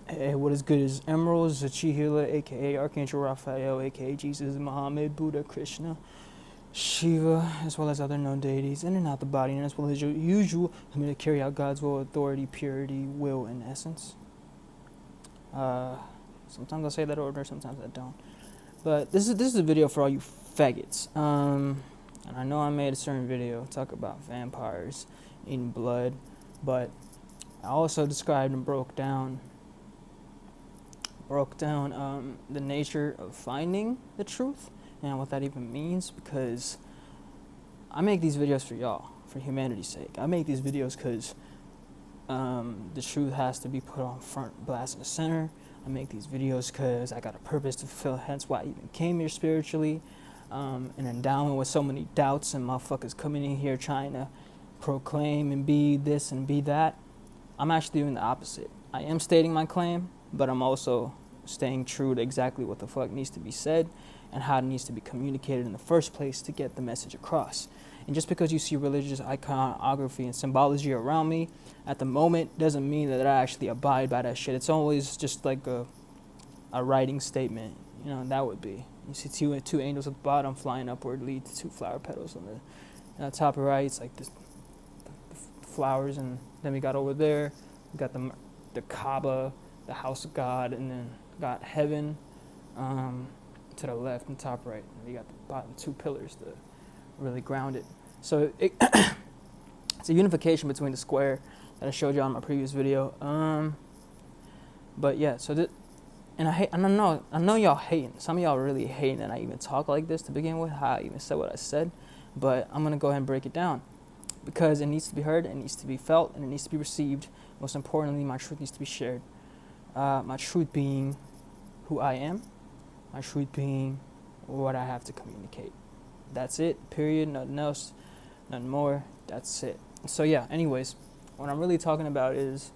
Hey, what is good is Emrall Zachihila, aka Archangel Raphael, aka Jesus, Muhammad, Buddha, Krishna, Shiva, as well as other known deities in and out the body, and as well as your usual, I'm going to carry out God's will, authority, purity, will, and essence. Sometimes I say that order, sometimes I don't. But this is a video for all you faggots. And I know I made a certain video talk about vampires eating blood, but I also described and broke down the nature of finding the truth and what that even means, because I make these videos for y'all, for humanity's sake. I make these videos because the truth has to be put on front blast in the center. I make these videos because I got a purpose to fulfill, hence why I even came here spiritually. An endowment with so many doubts and motherfuckers coming in here trying to proclaim and be this and be that. I'm actually doing the opposite. I am stating my claim, but I'm also staying true to exactly what the fuck needs to be said and how it needs to be communicated in the first place to get the message across. And just because you see religious iconography and symbology around me at the moment doesn't mean that I actually abide by that shit. It's always just like a writing statement, you know. That would be, you see two angels at the bottom flying upwardly to two flower petals on the top right. It's like the flowers, and then we got over there, we got the Kaaba, the house of God, and then got heaven to the left and top right. And we got the bottom two pillars to really ground it. So it's a unification between the square that I showed you on my previous video. But yeah, so and I know y'all hating. Some of y'all really hating that I even talk like this to begin with, how I even said what I said. But I'm gonna go ahead and break it down, because it needs to be heard, it needs to be felt, and it needs to be received. Most importantly, my truth needs to be shared. My truth being who I am, my truth being what I have to communicate. That's it, period, nothing else, nothing more, that's it. So yeah, anyways, what I'm really talking about is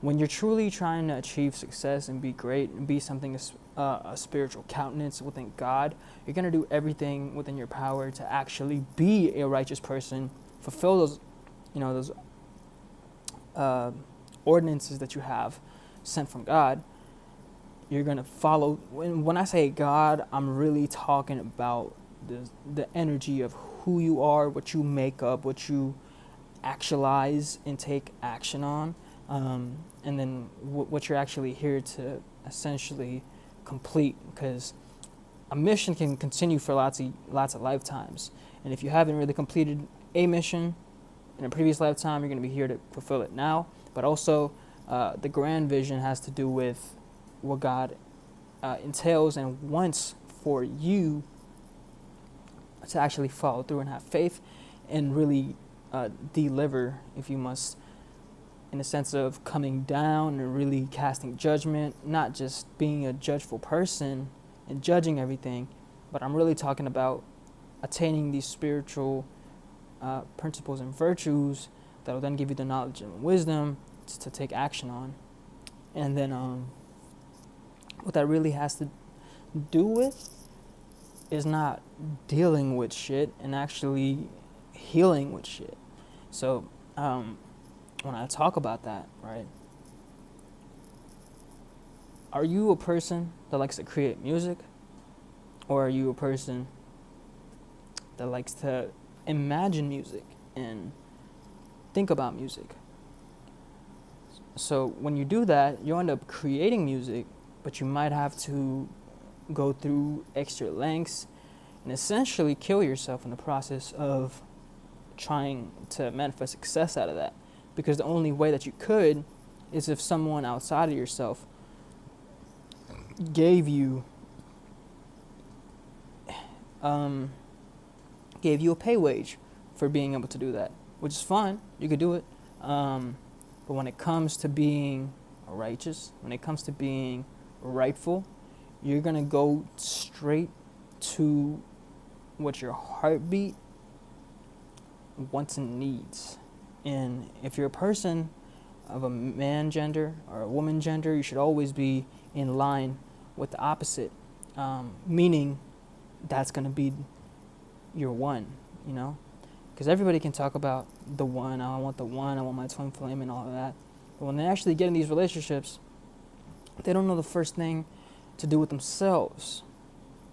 when you're truly trying to achieve success and be great and be something, a spiritual countenance within God, you're going to do everything within your power to actually be a righteous person, fulfill those, those ordinances that you have sent from God. You're going to follow. When I say God, I'm really talking about the energy of who you are, what you make up, what you actualize and take action on. And then what you're actually here to essentially complete, because a mission can continue for lots of lifetimes, and if you haven't really completed a mission in a previous lifetime, you're going to be here to fulfill it now. But also the grand vision has to do with what God entails and wants for you to actually follow through and have faith and really deliver, if you must, in the sense of coming down and really casting judgment, not just being a judgeful person and judging everything, but I'm really talking about attaining these spiritual principles and virtues that will then give you the knowledge and wisdom to take action on. And then what that really has to do with is not dealing with shit and actually healing with shit. So when I talk about that, right, are you a person that likes to create music? Or are you a person that likes to imagine music and think about music? So when you do that, you end up creating music, but you might have to go through extra lengths and essentially kill yourself in the process of trying to manifest success out of that. Because the only way that you could is if someone outside of yourself gave you a pay wage for being able to do that, which is fine. You could do it. But when it comes to being righteous, when it comes to being rightful, you're going to go straight to what your heartbeat wants and needs. And if you're a person of a man gender or a woman gender, you should always be in line with the opposite, meaning that's going to be your one, because everybody can talk about the one. I want the one, I want my twin flame and all of that, But when they actually get in these relationships, they don't know the first thing to do with themselves.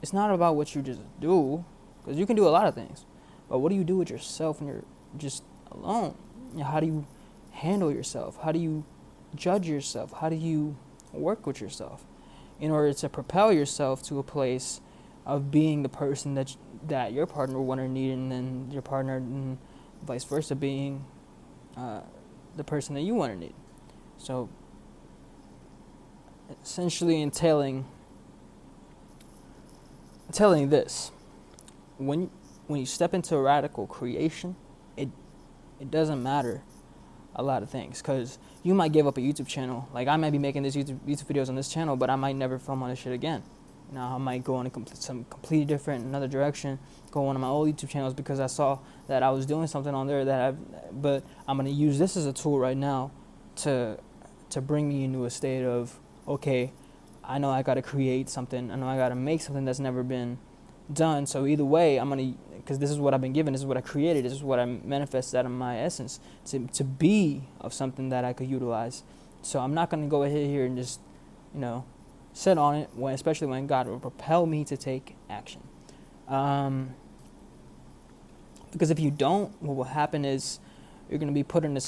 It's not about what you just do, because you can do a lot of things. But what do you do with yourself when you're just alone? How do you handle yourself? How do you judge yourself? How do you work with yourself in order to propel yourself to a place of being the person that your partner will want or need, and then your partner, and vice versa, being the person that you want or need. So essentially entailing this, when you step into radical creation, it doesn't matter a lot of things, because you might give up a YouTube channel. Like, I might be making these YouTube videos on this channel, but I might never film on this shit again. Now I might go in some completely different, another direction, go on one of my old YouTube channels, because I saw that I was doing something on there but I'm gonna use this as a tool right now to bring me into a state of, okay, I know I gotta create something, I know I gotta make something that's never been done. So either way, I'm gonna, because this is what I've been given, this is what I created, this is what I manifested out of my essence to be of something that I could utilize. So I'm not gonna go ahead here and just, sit on it, especially when God will propel me to take action. Because if you don't, what will happen is you're gonna be put in a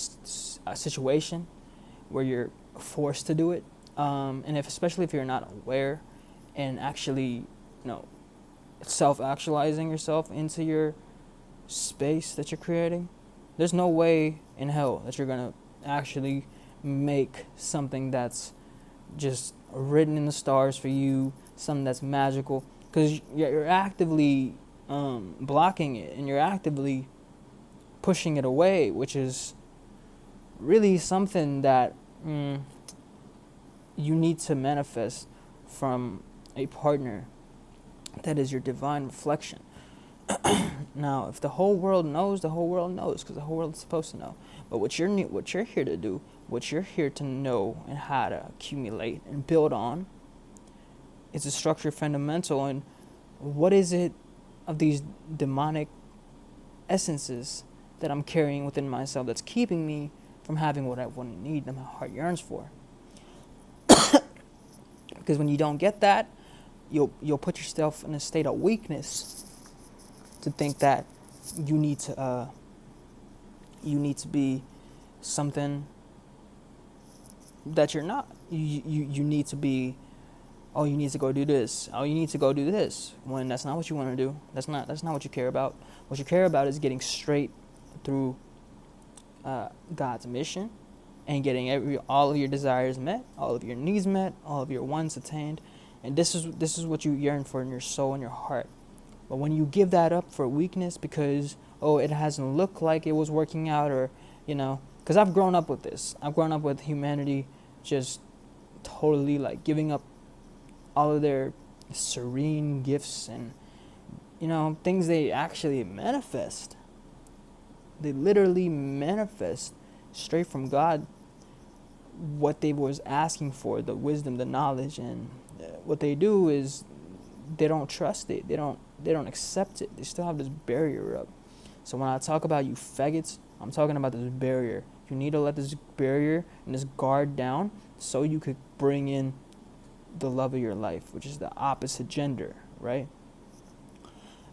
situation where you're forced to do it, and especially if you're not aware and actually, self-actualizing yourself into your space that you're creating, there's no way in hell that you're gonna actually make something that's just written in the stars for you, something that's magical, because you're actively blocking it, and you're actively pushing it away, which is really something that you need to manifest from a partner that is your divine reflection. Now, if the whole world knows, because the whole world is supposed to know. But what you're here to do, what you're here to know and how to accumulate and build on, is a structure fundamental. And what is it of these demonic essences that I'm carrying within myself that's keeping me from having what I want and need, that my heart yearns for? Because when you don't get that, you'll put yourself in a state of weakness to think that you need to be something that you're not. You need to be, oh, you need to go do this, oh, you need to go do this, when that's not what you want to do. That's not what you care about. What you care about is getting straight through God's mission and getting all of your desires met, all of your needs met, all of your wants attained. And this is what you yearn for in your soul and your heart. But when you give that up for weakness because, it hasn't looked like it was working out, or, because I've grown up with this. I've grown up with humanity just totally like giving up all of their serene gifts and, things they actually manifest. They literally manifest straight from God what they was asking for, the wisdom, the knowledge, and what they do is they don't trust it. They don't accept it. They still have this barrier up. So when I talk about you faggots, I'm talking about this barrier. You need to let this barrier and this guard down so you could bring in the love of your life, which is the opposite gender, right?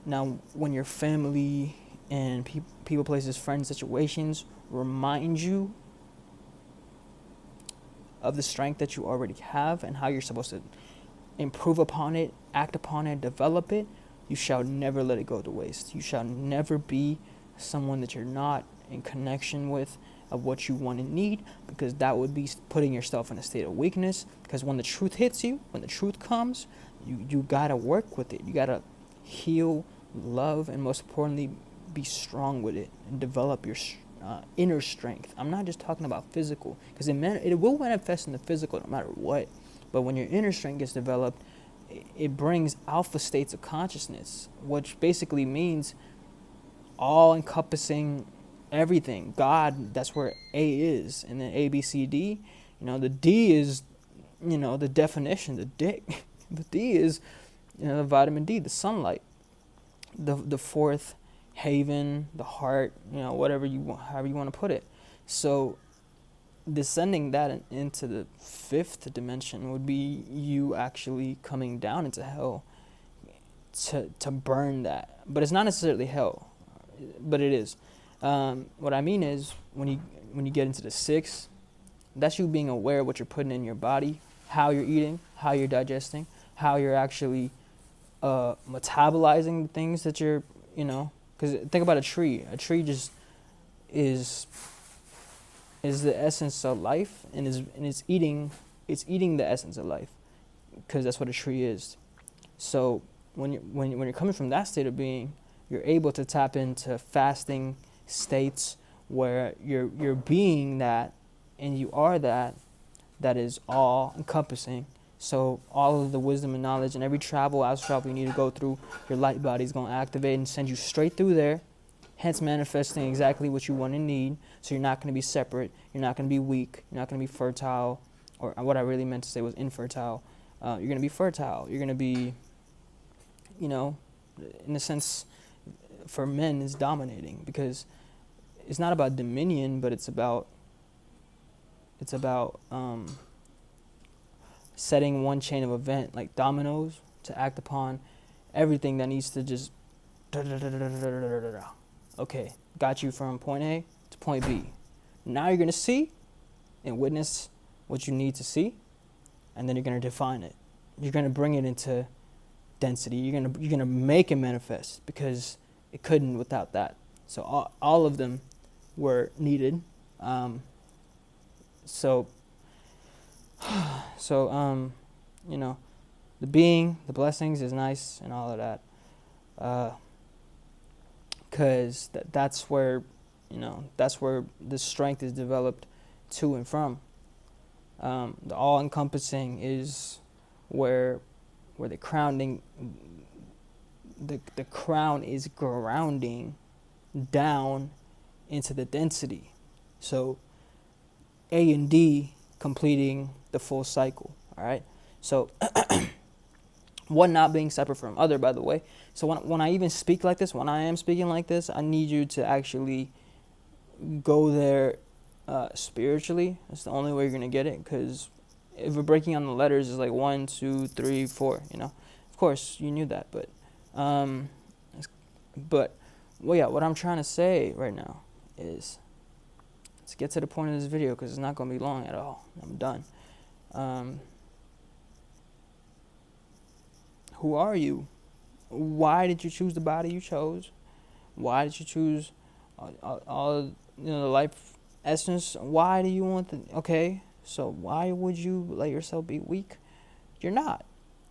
Now, when your family and people, places, friends, situations remind you of the strength that you already have and how you're supposed to improve upon it, act upon it, develop it, you shall never let it go to waste. You shall never be someone that you're not in connection with of what you want and need, because that would be putting yourself in a state of weakness. Because when the truth hits you, when the truth comes, you gotta work with it. You gotta heal, love, and most importantly, be strong with it and develop your inner strength. I'm not just talking about physical, because it will manifest in the physical no matter what. But when your inner strength gets developed, it brings alpha states of consciousness, which basically means all-encompassing everything. God, that's where A is. And then A, B, C, D. The D is, the definition, the dick. The D is, the vitamin D, the sunlight. The fourth haven, the heart, whatever you want, however you want to put it. So descending that into the fifth dimension would be you actually coming down into hell to burn that. But it's not necessarily hell, but it is. What I mean is when you get into the sixth, that's you being aware of what you're putting in your body, how you're eating, how you're digesting, how you're actually metabolizing the things that you're, because think about a tree. A tree just is the essence of life, and it's eating the essence of life, because that's what a tree is. So when you're coming from that state of being, you're able to tap into fasting states where you're being that, and you are that is all encompassing. So all of the wisdom and knowledge and every astral travel you need to go through, your light body is going to activate and send you straight through there, hence manifesting exactly what you want and need. So you're not going to be separate, you're not going to be weak, you're not going to be fertile, or what I really meant to say was infertile. You're going to be fertile, you're going to be, in a sense, for men, is dominating, because it's not about dominion, but it's about setting one chain of event like dominoes to act upon everything that needs to just okay, got you from point A to point B. Now you're gonna see and witness what you need to see, and then you're gonna define it. You're gonna bring it into density. You're gonna make it manifest, because it couldn't without that. So all of them were needed. So the being, the blessings is nice and all of that, because that's where the strength is developed to and from. The all-encompassing is where the crowning, the crown is grounding down into the density. So A and D completing the full cycle. All right. So one not being separate from other, by the way. So when I even speak like this, when I am speaking like this, I need you to actually go there spiritually. That's the only way you're gonna get it, because if we're breaking on the letters, it's like 1, 2, 3, 4. Of course you knew that, but what I'm trying to say right now is, let's get to the point of this video, because it's not going to be long at all. I'm done. Who are you? Why did you choose the body you chose? Why did you choose all the life essence? Why do you want okay, so why would you let yourself be weak? You're not.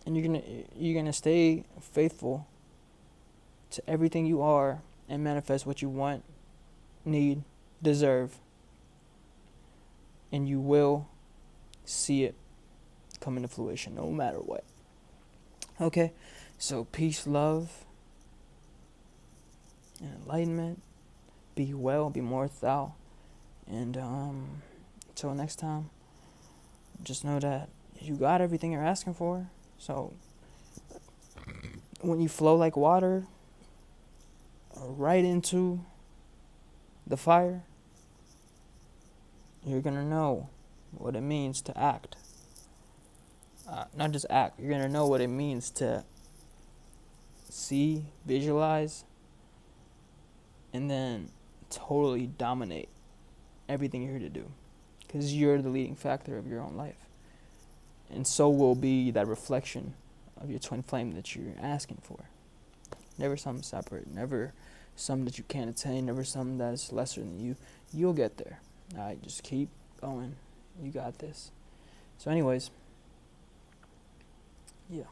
And you're gonna stay faithful to everything you are and manifest what you want, need, deserve. And you will see it come into fruition no matter what. Okay, so peace, love, and enlightenment. Be well, be more thou. And until next time, just know that you got everything you're asking for. So when you flow like water right into the fire, you're going to know what it means to act. Not just act, you're going to know what it means to see, visualize, and then totally dominate everything you're here to do. Because you're the leading factor of your own life. And so will be that reflection of your twin flame that you're asking for. Never something separate, never something that you can't attain, never something that's lesser than you. You'll get there. All right, just keep going. You got this. So anyways, yeah.